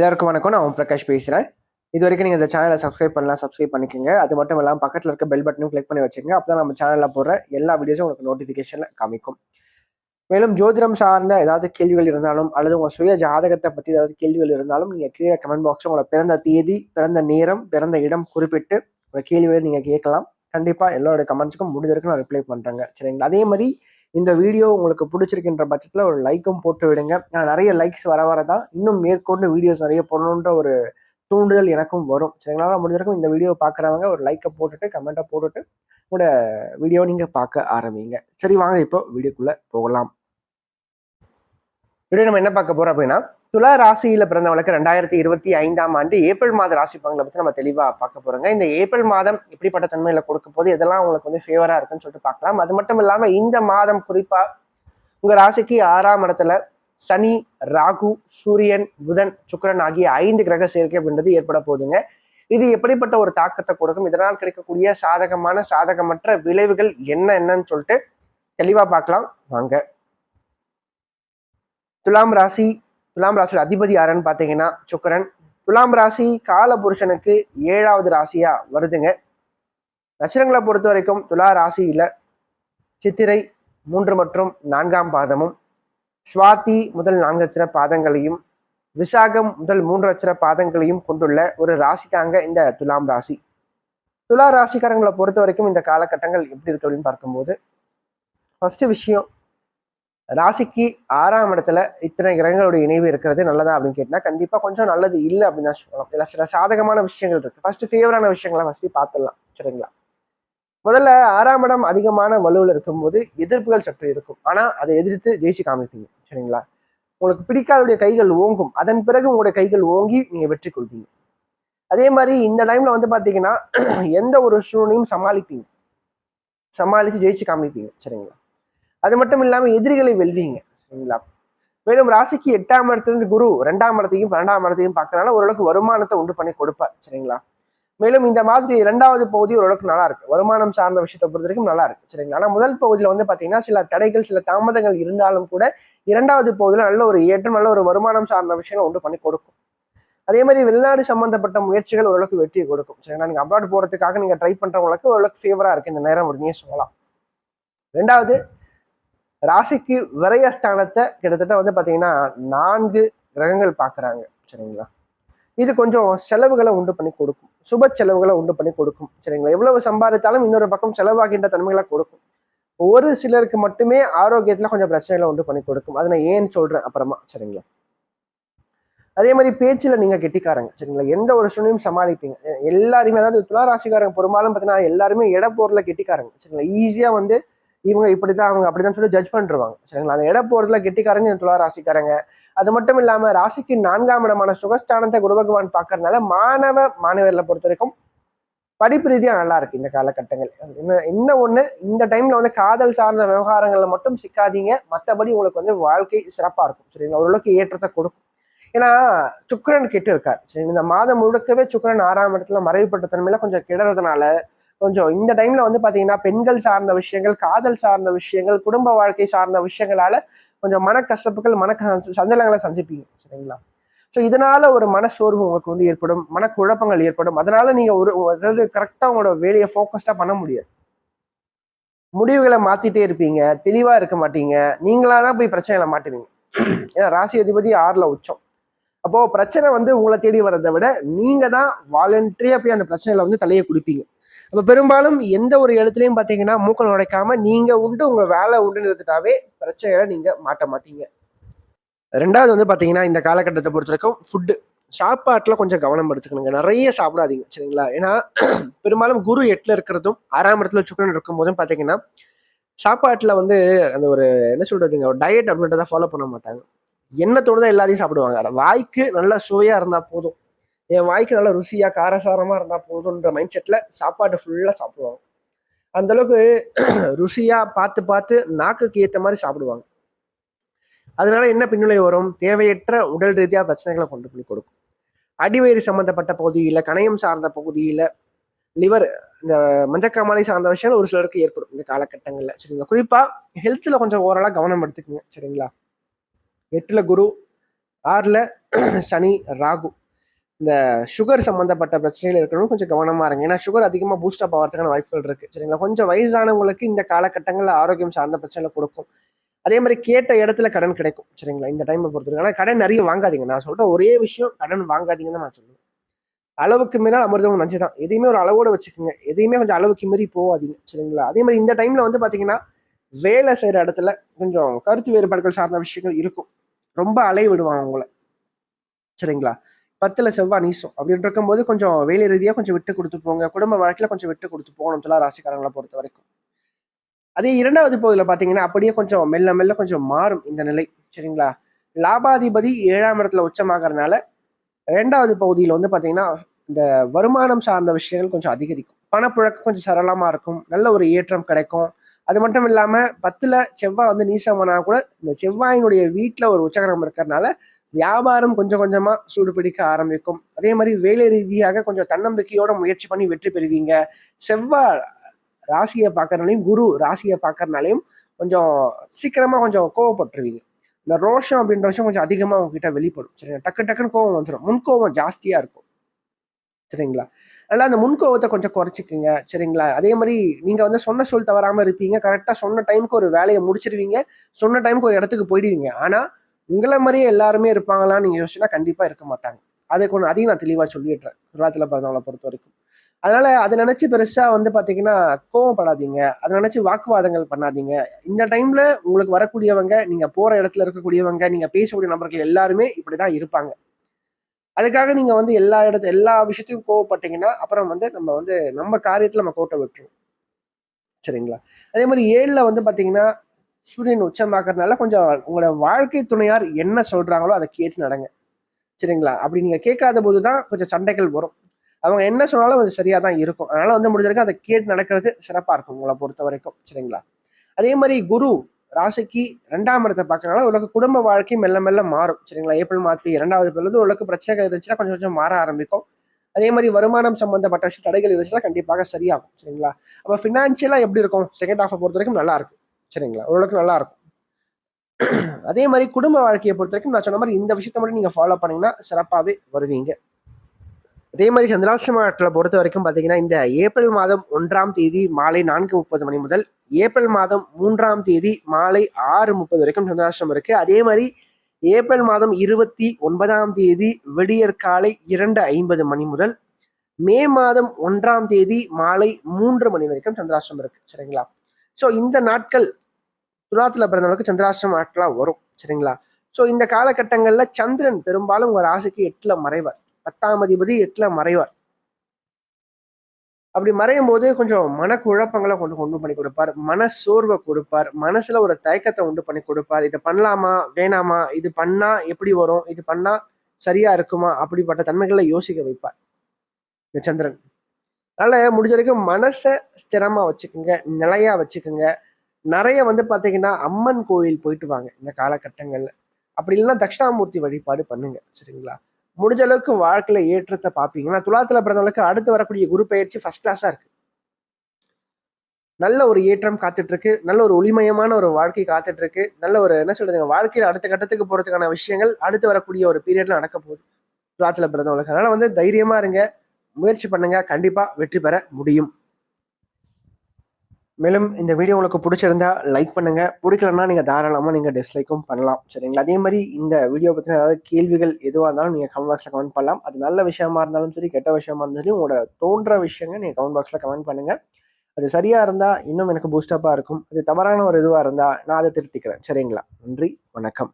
எல்லாருக்கும் வணக்கம். நான் பிரகாஷ் பேசுகிறேன். இது வரைக்கும் நீங்கள் இந்த சேனலை சப்ஸ்கிரைப் பண்ணலாம், சப்ஸ்கிரைப் பண்ணிக்கோங்க. அது மட்டும் இல்லாமல் பக்கத்தில் இருக்க பெல் பட்டனும் கிளிக் பண்ணி வச்சுக்கோங்க. அப்போ தான் நம்ம சேனலில் போடுற எல்லா வீடியோஸும் உங்களுக்கு நோட்டிஃபிகேஷனில் காமிக்கும். மேலும் ஜோதிடம் சார்ந்த ஏதாவது கேள்விகள் இருந்தாலும் அல்லது உங்கள் சுய ஜாதகத்தை பற்றி ஏதாவது கேள்விகள் இருந்தாலும் நீங்கள் கீழே கமெண்ட் பாக்ஸில் உங்களோட பிறந்த தேதி, பிறந்த நேரம், பிறந்த இடம் குறிப்பிட்டு உங்கள் கேள்விகளை நீங்கள் கேட்கலாம். கண்டிப்பாக எல்லோருடைய கமெண்ட்ஸுக்கும் முடிஞ்சிருக்கு நான் ரிப்ளை பண்ணுறேங்க. சரிங்களா? அதே மாதிரி இந்த வீடியோ உங்களுக்கு பிடிச்சிருக்கின்ற பட்சத்தில் ஒரு லைக்கும் போட்டு விடுங்க. நான் நிறைய லைக்ஸ் வரதான் இன்னும் மேற்கொண்டு வீடியோஸ் நிறைய போடணுன்ற ஒரு தூண்டுதல் எனக்கும் வரும். சரிங்களா? முடிஞ்சிருக்கும் இந்த வீடியோ பார்க்குறவங்க ஒரு லைக்கை போட்டுட்டு கமெண்ட்டை போட்டுட்டு உங்களோட வீடியோ நீங்கள் பார்க்க ஆரம்பிங்க. சரி, வாங்க இப்போ வீடியோக்குள்ளே போகலாம். வீடியோ நம்ம என்ன பார்க்க போகிறோம் அப்படின்னா, துலா ராசியில் பிறந்தவங்களுக்கு 2025ஆம் ஆண்டு ஏப்ரல் மாத ராசி பலன்களை பற்றி நம்ம தெளிவாக பார்க்க போகிறோங்க. இந்த ஏப்ரல் மாதம் எப்படிப்பட்ட தன்மையில் கொடுக்க போது, இதெல்லாம் உங்களுக்கு வந்து ஃபேவராக இருக்குன்னு சொல்லிட்டு பார்க்கலாம். அது மட்டும் இல்லாமல் இந்த மாதம் குறிப்பாக உங்கள் ராசிக்கு 6ஆம் இடத்துல சனி, ராகு, சூரியன், புதன், சுக்கிரன் ஆகிய 5 கிரக சேர்க்கை அப்படின்றது ஏற்பட போகுதுங்க. இது எப்படிப்பட்ட ஒரு தாக்கத்தை கொடுக்கும், இதனால் கிடைக்கக்கூடிய சாதகமான சாதகமற்ற விளைவுகள் என்னன்னு சொல்லிட்டு தெளிவாக பார்க்கலாம் வாங்க. துலாம் ராசியோட அதிபதி யாருன்னு பார்த்தீங்கன்னா சுக்கிரன். துலாம் ராசி கால புருஷனுக்கு 7வது ராசியா வருதுங்க. நட்சத்திரங்களை பொறுத்த வரைக்கும் துலா ராசியில சித்திரை 3 மற்றும் 4ஆம் பாதமும், சுவாதி முதல் 4 அட்சர பாதங்களையும், விசாகம் முதல் 3 அட்சர பாதங்களையும் கொண்டுள்ள ஒரு ராசி தாங்க இந்த துலாம் ராசி. துலா ராசிக்காரங்களை பொறுத்த வரைக்கும் இந்த காலகட்டங்கள் எப்படி இருக்கு அப்படின்னு பார்க்கும்போது, ஃபர்ஸ்ட் விஷயம், ராசிக்கு 6ஆம் இடத்துல இத்தனை கிரகங்களுடைய இணைவு இருக்கிறது நல்லதா அப்படின்னு கேட்டால் கண்டிப்பாக கொஞ்சம் நல்லது இல்லை அப்படின்னு தான் சொல்லலாம். இல்லை, சில சாதகமான விஷயங்கள் இருக்கு. ஃபர்ஸ்ட் ஃபேவரான விஷயங்களை ஃபர்ஸ்ட் பார்த்துடலாம். சரிங்களா? முதல்ல 6ஆம் இடம் அதிகமான வலுவில் இருக்கும்போது எதிர்ப்புகள் சற்று இருக்கும், ஆனால் அதை எதிர்த்து ஜெயிச்சு காமிப்பீங்க. சரிங்களா? உங்களுக்கு பிடிக்காதுடைய கைகள் ஓங்கும், அதன் பிறகு உங்களுடைய கைகள் ஓங்கி நீங்க வெற்றி கொள்வீங்க. அதே மாதிரி இந்த டைம்ல வந்து பாத்தீங்கன்னா எந்த ஒரு சூழ்நிலையும் சமாளிச்சு ஜெயிச்சு காமிப்பீங்க. சரிங்களா? அது மட்டும் இல்லாமல் எதிரிகளை வெல்வீங்க. சரிங்களா? மேலும் ராசிக்கு 8ஆம் இடத்துலேருந்து குரு 2ஆம் இடத்தையும் 12ஆம் இடத்தையும் பார்க்கறதுனால ஓரளவுக்கு வருமானத்தை உண்டு பண்ணி கொடுப்பார். சரிங்களா? மேலும் இந்த மாதிரி 2வது பகுதி ஓரளவுக்கு நல்லா இருக்கு, வருமானம் சார்ந்த விஷயத்தை பொறுத்த வரைக்கும் நல்லா இருக்கு. சரிங்களா? ஆனால் முதல் பகுதியில் வந்து பார்த்தீங்கன்னா சில தடைகள், சில தாமதங்கள் இருந்தாலும் கூட 2வது பகுதியில் நல்ல ஒரு ஏற்றம், நல்ல ஒரு வருமானம் சார்ந்த விஷயங்கள் உண்டு பண்ணி கொடுக்கும். அதே மாதிரி வெளிநாடு சம்பந்தப்பட்ட முயற்சிகள் ஓரளவுக்கு வெற்றியை கொடுக்கும். சரிங்களா? நீங்கள் அப்ராட் போகிறதுக்காக நீங்கள் ட்ரை பண்ணுறவங்களுக்கு ஓரளவுக்கு ஃபேவராக இருக்கு இந்த நேரம் அப்படின்னே சொல்லலாம். 2வது, ராசிக்கு விரயஸ்தானத்தை கிட்டத்தட்ட வந்து பார்த்தீங்கன்னா 4 கிரகங்கள் பார்க்குறாங்க. சரிங்களா? இது கொஞ்சம் செலவுகளை உண்டு பண்ணி கொடுக்கும், சுப செலவுகளை உண்டு பண்ணி கொடுக்கும். சரிங்களா? எவ்வளவு சம்பாதித்தாலும் இன்னொரு பக்கம் செலவாகின்ற தன்மைகளை கொடுக்கும். ஒரு சிலருக்கு மட்டுமே ஆரோக்கியத்தில் கொஞ்சம் பிரச்சனைகளை உண்டு பண்ணி கொடுக்கும். அதை நான் ஏன்னு சொல்றேன் அப்புறமா. சரிங்களா? அதே மாதிரி பேச்சில் நீங்கள் கெட்டிக்காரங்க. சரிங்களா? எந்த ஒரு சூழ்நிலையும் சமாளிப்பீங்க. எல்லாருமே, அதாவது துளாராசிக்காரங்க பெரும்பாலும் பார்த்தீங்கன்னா எல்லாருமே இடப்போரில் கெட்டிக்காரங்க. சரிங்களா? ஈஸியாக வந்து இவங்க இப்படிதான், அவங்க அப்படிதான் சொல்லி ஜட்ஜ் பண்ணிருவாங்க. சரிங்களா? அந்த இடப்போறதுல கெட்டிக்காரங்க துலா ராசிக்காரங்க. அது மட்டும் இல்லாம ராசிக்கு 4ஆம் இடமான சுகஸ்தானத்தை குரு பகவான் பார்க்கறதுனால மாணவர்களை பொறுத்த வரைக்கும் படிப்பு ரீதியா நல்லா இருக்கு இந்த காலகட்டங்கள். இன்னும் ஒண்ணு, இந்த டைம்ல வந்து காதல் சார்ந்த விவகாரங்கள்ல மட்டும் சிக்காதீங்க, மற்றபடி உங்களுக்கு வந்து வாழ்க்கை சிறப்பா இருக்கும். சரிங்களா? ஓரளவுக்கு ஏற்றத்தை கொடுக்கும். ஏன்னா சுக்கிரன் கெட்டு இருக்காரு. சரி, இந்த மாதம் முழுக்கவே சுக்கிரன் 6ஆம் இடத்துல மறைவுப்பட்ட தன்மையில கொஞ்சம் கெடுறதுனால கொஞ்சம் இந்த டைம்ல வந்து பாத்தீங்கன்னா பெண்கள் சார்ந்த விஷயங்கள், காதல் சார்ந்த விஷயங்கள், குடும்ப வாழ்க்கை சார்ந்த விஷயங்களால கொஞ்சம் மனக்கசப்புகள், சஞ்சலங்களை சந்திப்பீங்க. சரிங்களா? ஸோ இதனால ஒரு மனசோர்வு உங்களுக்கு வந்து ஏற்படும், மனக்குழப்பங்கள் ஏற்படும். அதனால நீங்க அதாவது கரெக்டா உங்களோட வேலையை ஃபோக்கஸ்டா பண்ண முடியாது, முடிவுகளை மாத்திட்டே இருப்பீங்க, தெளிவா இருக்க மாட்டீங்க, நீங்களாதான் போய் பிரச்சனைகளை மாட்டுவீங்க. ஏன்னா ராசி அதிபதி 6ல உச்சம். அப்போ பிரச்சனை வந்து உங்களை தேடி வர்றதை விட நீங்க தான் வாலண்டரியா போய் அந்த பிரச்சனைகளை வந்து தலையை குடிப்பீங்க. அப்போ பெரும்பாலும் எந்த ஒரு இடத்துலையும் பார்த்தீங்கன்னா மூக்க நுழைக்காம நீங்க உண்டு உங்க வேலை உண்டுன்னு இருந்துட்டாவே பிரச்சனைகளை நீங்க மாட்ட மாட்டீங்க. 2வது வந்து பார்த்தீங்கன்னா இந்த காலகட்டத்தை பொறுத்த வரைக்கும் ஃபுட்டு, சாப்பாட்டில் கொஞ்சம் கவனம் எடுத்துக்கணுங்க. நிறைய சாப்பிடாதீங்க. சரிங்களா? ஏன்னா பெரும்பாலும் குரு 8ல இருக்கிறதும் 6ஆம் இடத்துல சுக்கிரன் இருக்கும் போதும் பார்த்தீங்கன்னா சாப்பாட்டில் வந்து அந்த ஒரு என்ன சொல்றதுங்க, ஒரு டயட் அப்படின்றத ஃபாலோ பண்ண மாட்டாங்க. என்ன தோணுதோ எல்லாத்தையும் சாப்பிடுவாங்க. வாய்க்கு நல்லா சுவையா இருந்தா போதும், என் வாய்க்கு நல்லா ருசியா காரசாரமா இருந்தா போதுன்ற மைண்ட் செட்ல சாப்பாடு ஃபுல்லா சாப்பிடுவாங்க. அந்த அளவுக்கு ருசியா பார்த்து பார்த்து நாக்குக்கு ஏற்ற மாதிரி சாப்பிடுவாங்க. அதனால என்ன பின்னிலை வரும், தேவையற்ற உடல் ரீதியா பிரச்சனைகளை கொண்டு போய் கொடுக்கும். அடிவயிறு சம்பந்தப்பட்ட பகுதியில, கணையம் சார்ந்த பகுதியில, லிவர், இந்த மஞ்சக்காமலை சார்ந்த விஷயங்கள் ஒரு சிலருக்கு ஏற்படும் இந்த காலகட்டங்கள்ல. சரிங்களா? குறிப்பா ஹெல்த்ல கொஞ்சம் ஓரளவு கவனம் எடுத்துக்கோங்க. சரிங்களா? 8ல குரு, 6ல சனி, ராகு. இந்த சுகர் சம்மந்தப்பட்ட பிரச்சனைகள் இருக்கணும், கொஞ்சம் கவனமாக இருங்க. ஏன்னா சுகர் அதிகமாக பூஸ்டப் ஆகிறதுக்கான வாய்ப்புகள் இருக்குது சரிங்களா. கொஞ்சம் வயசானவங்களுக்கு இந்த காலகட்டங்களில் ஆரோக்கியம் சார்ந்த பிரச்சனை கொடுக்கும். அதே மாதிரி கேட்ட இடத்துல கடன் கிடைக்கும் சரிங்களா. இந்த டைமை பொறுத்தவரைக்கும் ஆனால் கடன் நிறைய வாங்காதீங்க. நான் சொல்கிற ஒரே விஷயம், கடன் வாங்காதீங்கன்னு நான் சொல்லுவேன். அளவுக்கு மீறினால் அமிர்தம் நஞ்சு தான். எதையுமே ஒரு அளவோட வச்சுக்கோங்க, எதையுமே கொஞ்சம் அளவுக்கு மீறி போகாதீங்க சரிங்களா. அதே மாதிரி இந்த டைமில் வந்து பார்த்தீங்கன்னா வேலை செய்கிற இடத்துல கொஞ்சம் கருத்து வேறுபாடுகள் சார்ந்த விஷயங்கள் இருக்கும். ரொம்ப அலை விடுவாங்க உங்களை சரிங்களா. 10ல் செவ்வாய் நீசம் அப்படின்னு இருக்கும்போது கொஞ்சம் வேலை ரீதியாக கொஞ்சம் விட்டு கொடுத்து போங்க. குடும்ப வாழ்க்கையில் கொஞ்சம் விட்டு கொடுத்து போகணும் துலா ராசிக்காரங்களை பொறுத்த வரைக்கும். அதே 2வது பகுதியில் பார்த்தீங்கன்னா அப்படியே கொஞ்சம் மெல்ல மெல்ல கொஞ்சம் மாறும் இந்த நிலை சரிங்களா. லாபாதிபதி 7ஆம் இடத்துல உச்சமாகறதுனால 2வது பகுதியில் வந்து பார்த்தீங்கன்னா இந்த வருமானம் சார்ந்த விஷயங்கள் கொஞ்சம் அதிகரிக்கும். பணப்புழக்கம் கொஞ்சம் சரளமாக இருக்கும், நல்ல ஒரு ஏற்றம் கிடைக்கும். அது மட்டும் இல்லாமல் 10ல் செவ்வாய் வந்து நீசமானா கூட இந்த செவ்வாயினுடைய வீட்டில் ஒரு உச்சகரம் இருக்கிறதுனால வியாபாரம் கொஞ்சம் கொஞ்சமாக சூடு பிடிக்க ஆரம்பிக்கும். அதே மாதிரி வேலை ரீதியாக கொஞ்சம் தன்னம்பிக்கையோட முயற்சி பண்ணி வெற்றி பெறுவீங்க. செவ்வாய் ராசியை பார்க்கறதுனாலையும் குரு ராசியை பார்க்கறதுனாலையும் கொஞ்சம் சீக்கிரமாக கொஞ்சம் கோவப்பட்டுருவீங்க. இந்த ரோஷம் அப்படின்ற விஷயம் கொஞ்சம் அதிகமாக உங்ககிட்ட வெளிப்படும் சரிங்களா. டக்கு டக்குன்னு கோவம் வந்துடும், முன்கோவம் ஜாஸ்தியாக இருக்கும் சரிங்களா. அதனால் அந்த முன்கோவத்தை கொஞ்சம் குறைச்சிக்குங்க சரிங்களா. அதே மாதிரி நீங்கள் வந்து சொன்ன சொல் தவறாமல் இருப்பீங்க, கரெக்டாக சொன்ன டைமுக்கு ஒரு வேலையை முடிச்சிருவீங்க, சொன்ன டைமுக்கு ஒரு இடத்துக்கு போயிடுவீங்க. ஆனால் உங்களை மாதிரியே எல்லாருமே இருப்பாங்களான்னு நீங்கள் யோசிச்சுன்னா கண்டிப்பாக இருக்க மாட்டாங்க. அதையும் நான் தெளிவாக சொல்லிடுறேன் துலாத்தில் பிறந்தவங்களை பொறுத்த வரைக்கும். அதனால அதை நினைச்சு பெருசா வந்து பாத்தீங்கன்னா கோவப்படாதீங்க, அதை நினைச்சு வாக்குவாதங்கள் பண்ணாதீங்க. இந்த டைம்ல உங்களுக்கு வரக்கூடியவங்க, நீங்க போற இடத்துல இருக்கக்கூடியவங்க, நீங்க பேசக்கூடிய நபர்கள் எல்லாருமே இப்படிதான் இருப்பாங்க. அதுக்காக நீங்க வந்து எல்லா விஷயத்தையும் கோவப்பட்டீங்கன்னா அப்புறம் வந்து நம்ம காரியத்துல நம்ம கோட்டை விட்டுருவோம் சரிங்களா. அதே மாதிரி 7ல் வந்து பாத்தீங்கன்னா சூரியன் உச்சமாக்குறதுனால கொஞ்சம் உங்களோட வாழ்க்கை துணையார் என்ன சொல்றாங்களோ அதை கேட்டு நடங்க சரிங்களா. அப்படி நீங்க கேட்காத போதுதான் கொஞ்சம் சண்டைகள் வரும். அவங்க என்ன சொன்னாலும் அது சரியா தான் இருக்கும். அதனால வந்து முடிஞ்ச வரைக்கும் அதை கேட்டு நடக்கிறது சிறப்பா இருக்கும் உங்களை பொறுத்த வரைக்கும் சரிங்களா. அதே மாதிரி குரு ராசிக்கு 2ஆம் இடத்தை பார்க்கறதுனால உங்களுக்கு குடும்ப வாழ்க்கை மெல்ல மெல்ல மாறும் சரிங்களா. ஏப்ரல் மாதத்துல 2வது பிறகு உங்களுக்கு பிரச்சனைகள் இருந்துச்சுன்னா கொஞ்சம் கொஞ்சம் மாற ஆரம்பிக்கும். அதே மாதிரி வருமானம் சம்பந்தப்பட்ட விஷயம் தடைகள் இருந்துச்சுன்னா கண்டிப்பாக சரியாகும் சரிங்களா. அப்போ ஃபினான்ஷியலா எப்படி இருக்கும், செகண்ட் ஹாஃபை பொறுத்த வரைக்கும் நல்லா இருக்கும் சரிங்களா, ஓரளவுக்கு நல்லா இருக்கும். அதே மாதிரி குடும்ப வாழ்க்கையை பொறுத்த வரைக்கும் நான் சொன்ன மாதிரி இந்த விஷயத்த மட்டும் நீங்க ஃபாலோ பண்ணீங்கன்னா சிறப்பாகவே வருவீங்க. அதே மாதிரி சந்திராஷ்டம நாட்களை பொறுத்த வரைக்கும் பார்த்தீங்கன்னா இந்த ஏப்ரல் மாதம் 1ஆம் தேதி மாலை 4:30 மணி முதல் ஏப்ரல் மாதம் 3ஆம் தேதி மாலை 6:30 வரைக்கும் சந்திராஷ்டமம் இருக்கு. அதே மாதிரி ஏப்ரல் மாதம் 29ஆம் தேதி விடியற் காலை 2:50 மணி முதல் மே மாதம் 1ஆம் தேதி மாலை 3 மணி வரைக்கும் சந்திராஷ்டமம் இருக்கு சரிங்களா. ஸோ இந்த நாட்கள் துலாத்துல பிறந்தவங்களுக்கு சந்திராஷ்டம நாட்களா வரும் சரிங்களா. ஸோ இந்த காலகட்டங்கள்ல சந்திரன் பெரும்பாலும் உங்க ராசிக்கு 8ல் மறைவார், 10ஆம் அதிபதி 8ல் மறைவார். அப்படி மறையும் போது கொஞ்சம் மனக்குழப்பங்களை கொண்டு பண்ணி கொடுப்பார், மன சோர்வை கொடுப்பார், மனசுல ஒரு தயக்கத்தை உண்டு பண்ணி கொடுப்பார். இதை பண்ணலாமா வேணாமா, இது பண்ணா எப்படி வரும், இது பண்ணா சரியா இருக்குமா, அப்படிப்பட்ட தன்மைகளை யோசிக்க வைப்பார் இந்த சந்திரன். அதனால முடிஞ்ச வரைக்கும் மனசை ஸ்திரமா வச்சுக்கோங்க, நிலையா வச்சுக்கோங்க. நிறைய வந்து பாத்தீங்கன்னா அம்மன் கோயில் போயிட்டு வாங்க இந்த காலகட்டங்கள்ல. அப்படி இல்லைன்னா தட்சிணாமூர்த்தி வழிபாடு பண்ணுங்க சரிங்களா. முடிஞ்ச அளவுக்கு வாழ்க்கையில ஏற்றத்தை பார்ப்பீங்க. துலாத்துல பிறந்தவங்களுக்கு அடுத்து வரக்கூடிய குரு பயிற்சி ஃபர்ஸ்ட் கிளாஸா இருக்கு. நல்ல ஒரு ஏற்றம் காத்துட்டு இருக்கு, நல்ல ஒரு ஒளிமயமான ஒரு வாழ்க்கை காத்துட்டு இருக்கு, நல்ல ஒரு என்ன சொல்றதுங்க வாழ்க்கையில அடுத்த கட்டத்துக்கு போறதுக்கான விஷயங்கள் அடுத்து வரக்கூடிய ஒரு பீரியட்ல நடக்க போகுது துலாத்துல பிறந்தவங்களுக்கு. அதனால வந்து தைரியமா இருங்க, முயற்சி பண்ணுங்க, கண்டிப்பா வெற்றி பெற முடியும். மேலும் இந்த வீடியோ உங்களுக்கு பிடிச்சிருந்தா லைக் பண்ணுங்க, பிடிக்கலன்னா நீங்க தாராளமா நீங்க டிஸ்லைக்கும் பண்ணலாம் சரிங்களா. அதே மாதிரி இந்த வீடியோ பத்தின ஏதாவது கேள்விகள் எதுவாக இருந்தாலும் நீங்க கமெண்ட் பாக்ஸ்ல கமெண்ட் பண்ணலாம். அது நல்ல விஷயமா இருந்தாலும் சரி, கெட்ட விஷயமா இருந்தாலும் சரி, உங்களோட தோன்ற விஷயங்கள் நீங்க கமெண்ட் பாக்ஸ்ல கமெண்ட் பண்ணுங்க. அது சரியா இருந்தா இன்னும் எனக்கு பூஸ்டப்பா இருக்கும், அது தவறான ஒரு இதுவா இருந்தா நான் அதை திருத்திக்கிறேன் சரிங்களா. நன்றி, வணக்கம்.